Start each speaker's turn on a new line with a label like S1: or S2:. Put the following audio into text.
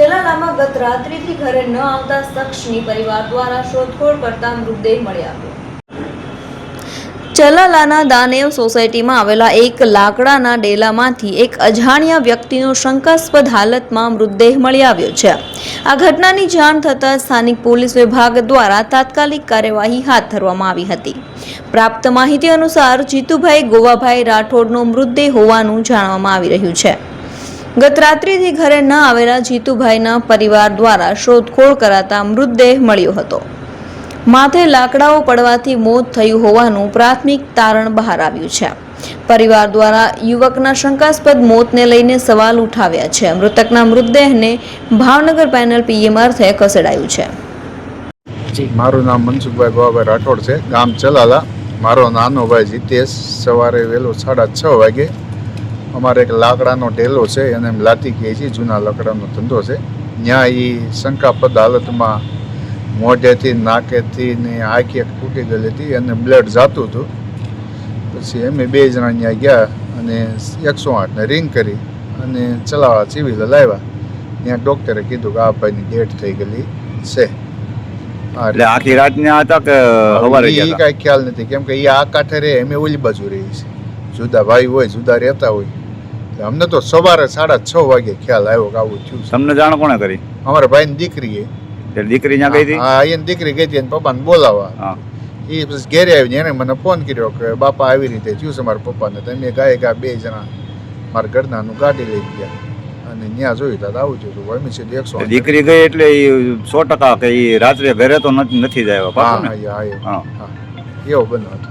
S1: ચલાલામાં ગત રાત્રિથી ઘરે ન આવતા શખ્સની પરિવાર દ્વારા શોધખોળ કરતા મૃતદેહ મળી આવ્યો। ચલાલાના દાનેવ સોસાયટીમાં આવેલા એક લાકડાના ડેલામાંથી એક અજાણ્યા વ્યક્તિનો શંકાસ્પદ હાલતમાં મૃતદેહ મળી આવ્યો છે। આ ઘટનાની જાણ થતાં સ્થાનિક પોલીસ વિભાગ દ્વારા તાત્કાલિક કાર્યવાહી હાથ ધરવામાં આવી હતી। પ્રાપ્ત માહિતી અનુસાર જીતુભાઈ ગોવાભાઈ રાઠોડનો મૃતદેહ હોવાનું જાણવામાં આવી રહ્યું છે। ગત રાત્રિથી ઘરે ન આવેલા જીતુભાઈના પરિવાર દ્વારા શોધખોળ કરાતા મૃતદેહ મળ્યો હતો। માથે લાકડાઓ પડવાથી મોત થયું હોવાનું પ્રાથમિક તારણ બહાર આવ્યું છે। પરિવાર દ્વારા યુવકના શંકાસ્પદ મોતને લઈને સવાલ ઉઠાવ્યા છે। મૃતકના મૃતદેહને ભાવનગર પેનલ પીએમ અર્થે ખસેડાયું છે।
S2: મારું નામ મનસુખભાઈ ગોવાભાઈ રાઠોડ છે, ગામ ચલાલા। મારો નાનો ભાઈ જીતેશ સવારે વહેલો 6:30 વાગે અમારે એક લાકડાનો ઢેલો છે, એને એમ લાતી કહે છે, જૂના લાકડાનો ધંધો છે, ત્યાં એ શંકાસ્પદ હાલતમાં મોઢેથી નાકેથી ને આંખી તૂટી ગયેલી હતી અને બ્લડ જાતું હતું। પછી અમે 2 જણા ત્યાં ગયા અને 108ને રિંગ કરી અને ચલાવા સિવિલ લાવ્યા। ત્યાં ડૉક્ટરે કીધું કે આ ભાઈની ડેથ થઈ ગયેલી છે।
S3: એટલે આખી રાત ત્યાં હતા કે સવારે
S2: એ કાંઈ ખ્યાલ નથી, કેમ કે એ આ કાંઠે રહે, અમે ઓલી બાજુ રહીએ છીએ, જુદા ભાઈ હોય, જુદા રહેતા હોય। અમને તો સવારે 6:30 વાગે ખ્યાલ આવ્યો કે આવું થયું છે।
S3: તમને જાણ કોણે કરી?
S2: અમારા ભાઈની દીકરીએ।
S3: દીકરી ત્યાં ગઈ હતી?
S2: હા, એની દીકરી ગઈ હતી અને પપ્પાને બોલાવવા। એ પછી ઘેરે આવીને એને મને ફોન કર્યો કે બાપા આવી રીતે થયું છે મારા પપ્પાને। તમે ગાય 2 જણા મારા ઘરનાનું ગાડી લઈ ગયા અને ત્યાં જોયું તો આવું થયું હતું। અમે સીધી 108
S3: દીકરી ગઈ એટલે 100% કે એ રાત્રે ઘરે તો નથી જ આવ્યા?
S2: હા, એવો બનાવ હતો।